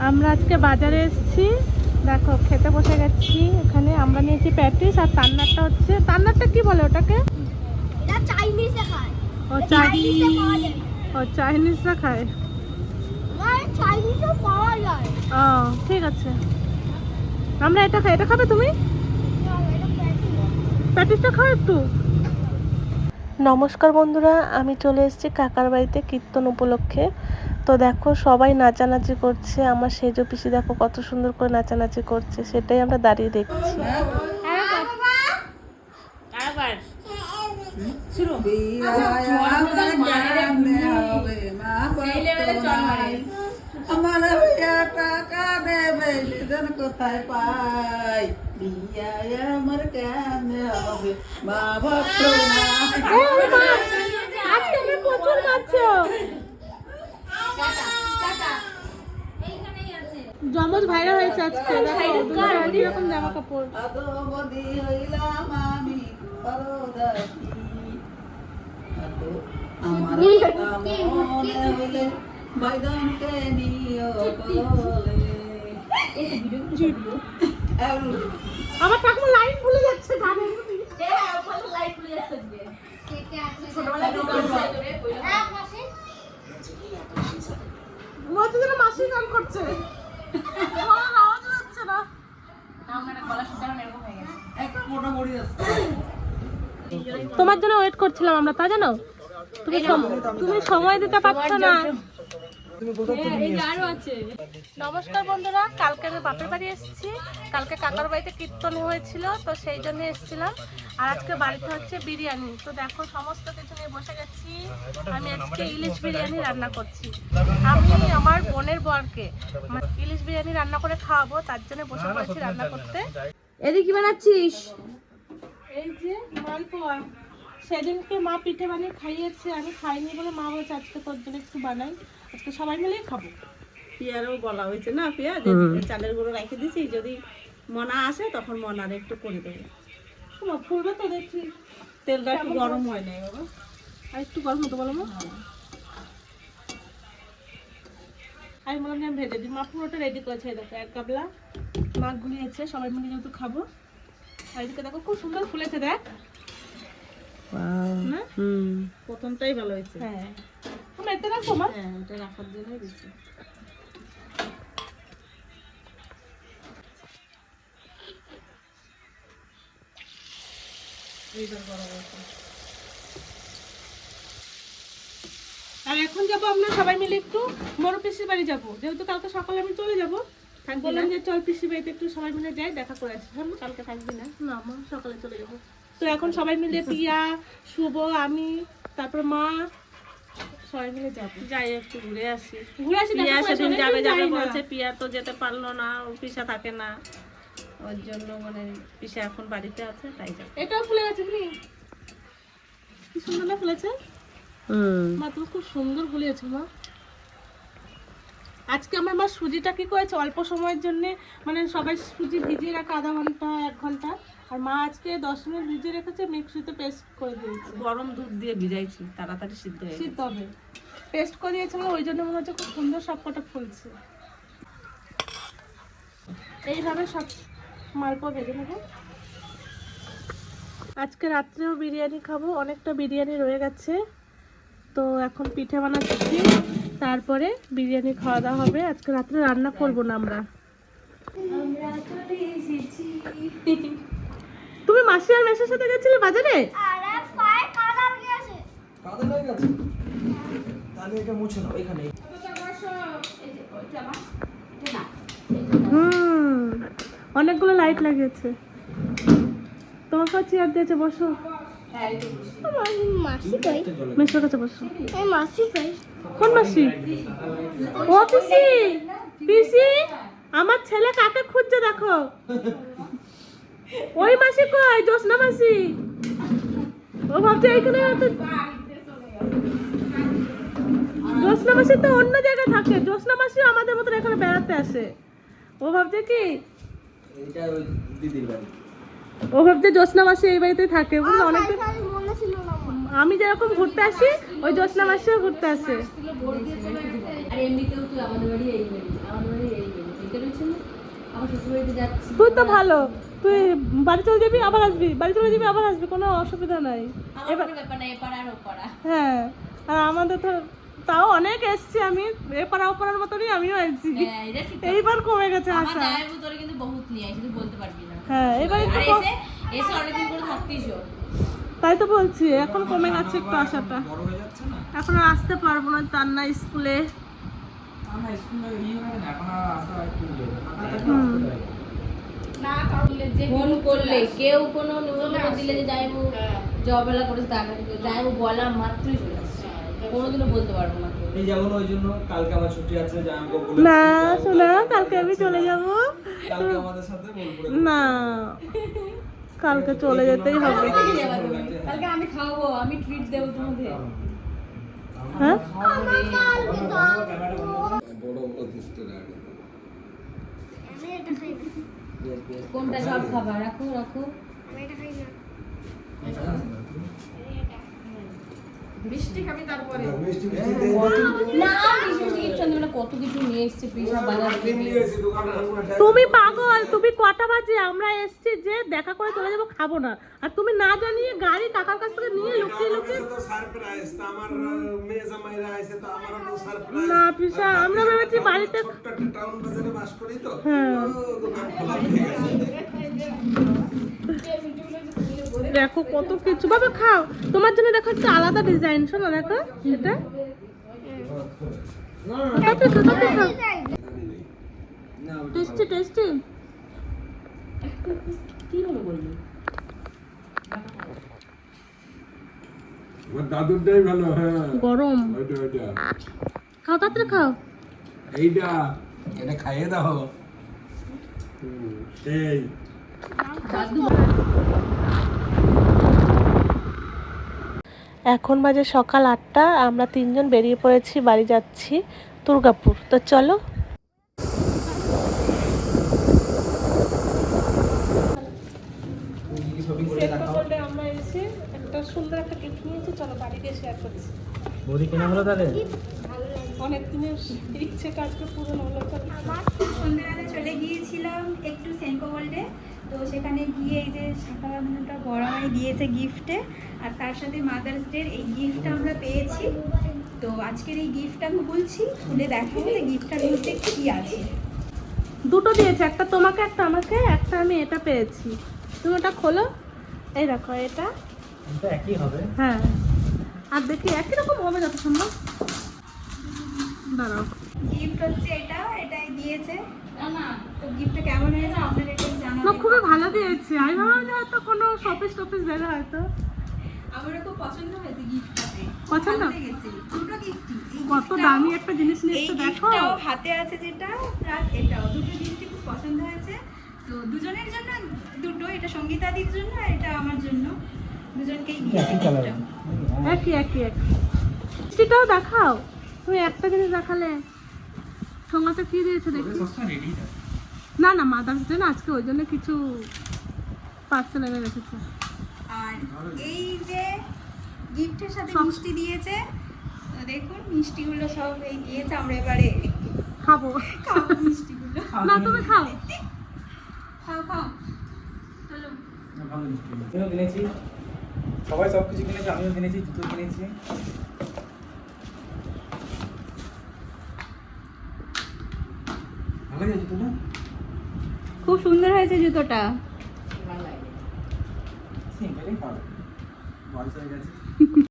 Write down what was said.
আমরা আজকে বাজারে এসেছি, দেখো খেতে বসে গেছি। এখানে আমরা নিয়েছি প্যাটিস, আর তান্নারটা হচ্ছে, তান্নারটা কি বলে ওটাকে? এটা চাইনিজে খায়। ও চাইনিজে পাওয়া যায়। ও চাইনিজরা খায়। মানে চাইনিজে পাওয়া যায়। ও ঠিক আছে, আমরা এটা খাই। এটা খাবে তুমি? এটা প্যাটিস। প্যাটিসটা খাও একটু। নমস্কার বন্ধুরা, আমি চলে এসেছি কাকার বাড়িতে কীর্তন উপলক্ষে। তো দেখো সবাই নাচানাচি করছে, আমার সেজ পিসি দেখো কত সুন্দর করে নাচানাচি করছে, সেটাই আমরা দাঁড়িয়ে দেখছি। আমার টাকা দেবে সেদিন কোথায় পাই, বিয়ায় আমার কেমনে হবে মা ভক্ত না। প্রচুর নাচছো, জমজ ভাইরা হয়েছে আজকে। এরকম জামা কাপড় আদমদি হইলাম আমি পরদাসী, আমার মনে হইলে বাইদনকে নিও কোলে। আমার ঠাকুমা লাইন ভুলে যাচ্ছে গানের। মাসি গান করছে, আওয়াজ হচ্ছে না। তোমার জন্য ওয়েট করছিলাম আমরা, তা জানো তুমি সময় দিতে পারছো না। নমস্কার বন্ধুরা, কালকে আমি বাপের বাড়ি এসেছি। কালকে কাকার বাড়িতে কীর্তন হয়েছিল, তো সেই জন্য এসেছিলাম। আর আজকে বাড়িতে হচ্ছে বিরিয়ানি। তো দেখো সমস্ত কিছু নিয়ে বসে গেছি। আমি আজকে ইলিশ বিরিয়ানি রান্না করছি। আমি আমার বোনের বরকে ইলিশ বিরিয়ানি রান্না করে খাওয়াবো, তার জন্য বসে পড়েছি রান্না করতে। এদিকে কি বানাচ্ছিস? এই যে মালপোয়া, সেদিনকে মা পিঠে বানিয়ে খাইয়েছে, আমি খাইনি বলে মা বলছে আজকে তোর জন্য একটু বানাই, আজকে সবাই মিলেই খাবো। পিয়ারও বলা হয়েছে না, পিয়া যে চালের গুঁড়ো রেখে দিছি, যদি মনা আসে তখন মনার একটু করে দেবো। ফুলবে তো দেখছি, তেলটা একটু গরম হয় নাই বাবা, আর একটু গরম হতো বলো মা। আমি বললাম যে আমি ভেজে দিই। মা পুরোটা রেডি করেছে, দেখো এক গাবলা মা গুলিয়েছে, সবাই মিলে যেহেতু খাবো। আর এদিকে দেখো খুব সুন্দর ফুলেছে, দেখ না? প্রথমটাই ভালো হয়েছে। হ্যাঁ, আমরা এতে রাখবো মা। হ্যাঁ, এটা রাখার জন্যই দিচ্ছি। আর এখন যাবো আমরা সবাই মিলে একটু বড় পিসির বাড়ি যাবো, যেহেতু কালকে সকালে আমি চলে যাবো। বললাম যে চল পিসির বাড়িতে একটু সবাই মিলে যাই, দেখা করে আসি। হ্যাঁ, কালকে থাকবি না? না মা, সকালে চলে যাবো। তো এখন সবাই মিলে পিয়া, শুভ, আমি, তারপর মা, সবাই মিলে যাবো। যাই একটু ঘুরে আসি। ঘুরে আসি। পিয়া দেখা করে সেদিন আসি, যাবে অনেকদিন যাবে যাই না। বলছে, পিয়া তো যেতে পারলো না, ওর পিসা থাকে না, ওর জন্য মানে পিসা এখন বাড়িতে আছে, তাই যাবে। এটাও ফুলে গেছে কি? কি সুন্দর না ফুলেছে মা, তুমি খুব সুন্দর ফুলিয়েছো মা। আজকে আমার মা সুজিটা কি করেছে অল্প সময়ের জন্য, মানে সবাই সুজি ভিজিয়ে রাখে আধা ঘন্টা 1 ঘন্টা, আর মা আজকে 10 মিনিট ভিজিয়ে রেখেছে, মিক্সিতে পেস্ট করে দিয়েছে। গরম দুধ দিয়ে ভিজাইছি, তাড়াতাড়ি সিদ্ধ হয়ে সিদ্ধ হবে, পেস্ট করে দিয়েছে, মানে ওই জন্য মনে হচ্ছে খুব সুন্দর সবকটা ফুলছে। এইভাবে সব মালপোয়া ভেজে নেবো। আজকে রাত্রেও বিরিয়ানি খাবো, অনেকটা বিরিয়ানি রয়ে গেছে। তো এখন পিঠে বানাচ্ছি, তারপরে বিরিয়ানি খাওয়া দাওয়া হবে। আজকে রাত্রে রান্না করবো না আমরা। তুমি মাসি আর মেসের সাথে গেছিলে বাজারে? আরে পায়ে কাদা লেগে আছে। কাদা লেগে গেছে, তাহলে এটা মুছে নাও এখানে। অনেকগুলো লাইট লাগিয়েছে। তোমাকে চেয়ার দিয়েছে, বসো। আমার মাসি কই? মেসের কাছে বসো। এই মাসি কই? কোন মাসি? ও পিসি, পিসি আমার ছেলে কাকে খুঁজছে দেখো। ওই মাসি কই? জোসনা মাসি। ও ভাবছে এইখানে হয়তো। জোসনা মাসি তো অন্য জায়গায় থাকে, জোসনা মাসিও আমাদের মতন এখানে বেড়াতে আসে। ও ভাবছে কি, এটা ওই দিদির বাড়ি। ও ভাবছে জোসনা মাসি এই বাড়িতেই থাকে, বুঝলো? অনেক মনে ছিল না আমার। আমি যেরকম ঘুরতে আসি, ওই জোসনা মাসিও ঘুরতে আসে। আর এমনিতেও তুই আমাদের বাড়ি এই বাড়ি, আমাদের বাড়ি এই বাড়ি। আমার শ্বশুরবাড়িতে যাচ্ছি। তুই তো ভালো, তুই বাড়ি চলে যাবি আবার আসবি, বাড়ি চলে যাবি আবার আসবি, কোনো অসুবিধা নাই। আমার কোনো ব্যাপার নাই, এপাড়া আর ওপাড়া। হ্যাঁ, আর আমাদের তো তাও অনেক এসছি, আমি এপাড়া ওপাড়ার মতনই আমিও এসছি। হ্যাঁ, এটা ঠিক। এইবার কমে গেছে আমার আসা। জায়ের ভিতরে কিন্তু বহুত নিয়ে আসে, তুই বলতে পারবি না। হ্যাঁ, এবার আর একটু এসে অনেকদিন করে থাকতিস। তাই তো বলছি, এখন কমে গেছে একটু আসাটা। বড় হয়ে যাচ্ছে না এখন আর আসতে পারবো না, তার না স্কুলে। আমরা স্কুলে হয় না এখন আর আসা একটু ফোন করলে কেউ কোনো নিমন্ত্রণ দিলে যে যাইবো জবেলা করে যাইবো বলা মাত্রই চলে আসছে, কোনোদিনও বলতে পারবো না। এই যেমন ওই জন্য কালকে আমার ছুটি আছে যে আমাকে বলে না শোনা, কালকে আমি চলে যাব। কালকে আমাদের সাথে বোলপুরে না, কালকে চলে যেতেই হবে। কালকে আমি খাওয়াবো, আমি ট্রিট দেবো তোমাদের। হ্যাঁ, বড় অতিষ্ঠ লাগে আমি এটা খাই না। কোনটা সব খাবার রাখো রাখো। আমি এটা খাই না। মিষ্টি খাবি তারপরে। না মিষ্টি কিছু আনবে না, কত কিছু নিয়ে এসছে পিসা বাজার থেকে। তুমি পাগল, তুমি কটা বাজে আমরা এসছি যে দেখা করে চলে যাবো, খাবো না, আর তুমি না জানিয়ে গাড়ি কাকার কাছ থেকে নিয়ে লুকিয়ে লুকিয়ে। না পিসা, আমরা ভেবেছি বাড়িতে। হ্যাঁ, দেখো কত কিছু, বাবা খাও, তোমার জন্য দেখো একটা আলাদা ডিজাইন, শোনো দেখো এটা। Tasty tasty. কি হলো বলবি? আমার দাদুরটাই ভালো। হ্যাঁ গরম, ওইটা ওইটা খাও তাড়াতাড়ি খাও। এইটা এটা খাইয়ে দাও। সেই এখন বাজে সকাল 8টা, আমরা 3জন বেরিয়ে পড়েছি, বাড়ি যাচ্ছি দুর্গাপুর। তো চলো। আমরা এসে একটা সুন্দর একটা গিফট নিয়েছি, চলো বাড়ি গিয়ে শেয়ার করছি। বৌদি কেনা হলো তাহলে? অনেক দিনের ইচ্ছে কাজকে পূরণ হলো। সন্ধ্যেবেলা চলে গিয়েছিলাম একটু সেনকো ওয়ার্ল্ডে, তো সেখানে গিয়ে এই যে শাখা বাঁধানোটা বড় মাই দিয়েছে গিফটে, আর তার সাথে মাদার্স ডের এই গিফটটা আমরা পেয়েছি। তো আজকের এই গিফটটা খুলছি, খুলে দেখাবো যে গিফটটার মধ্যে কী আছে। দুটো দিয়েছে, একটা তোমাকে একটা আমাকে, একটা আমি এটা পেয়েছি। তুমি ওটা খোলো, এই দেখো এটা। এটা একই হবে। হ্যাঁ, আর দেখি একই রকম হবে যত সম্ভব। দাঁড়াও, গিফট হচ্ছে এটাই দিয়েছে। তো গিফটটা কেমন হয়েছে আপনাদের একটু না জানাবেন। খুবই ভালো দিয়েছে। আমি ভাবলাম যে হয়তো কোনো শপিস টপিস দেবে হয়তো। আমারও খুব পছন্দ হয়েছে গিফটটাতে, পছন্দ? ভালো লেগেছে দুটো গিফটই। কত দামি একটা জিনিস নিয়ে এই এসছো দেখো। গিফটটাও হাতে আছে যেটা, প্লাস এটাও, দুটো জিনিসই খুব পছন্দ হয়েছে। তো দুজনের জন্য দুটো, এটা সঙ্গীতাদির জন্য আর এটা আমার জন্য, দুজনকেই দিয়েছি গিফটটা। একই একই একই। মিষ্টিটাও দেখাও, তুমি একটা জিনিস দেখালে। সঙ্গাতে কি দিয়েছে দেখি। রেডি থাকে। না না, মাদার্স ডে না আজকে, ওই জন্য কিছু পার্সেল এনে রেখেছে। আর এই যে গিফটের সাথে সব- মিষ্টি দিয়েছে, তো দেখুন মিষ্টিগুলো সব এই দিয়েছে, আমরা এবারে খাবো। খাবো মিষ্টিগুলো। না তুমি খাও। খাও খাও, চলো। ভালো মিষ্টি। আমিও কিনেছি, সবাই সব কিছু কিনেছে, আমিও কিনেছি, জুতো কিনেছি। ভালো লাগে জুতোটা? খুব সুন্দর হয়েছে জুতোটা। সিম্পলই ভালো। বয়স হয়ে গেছে।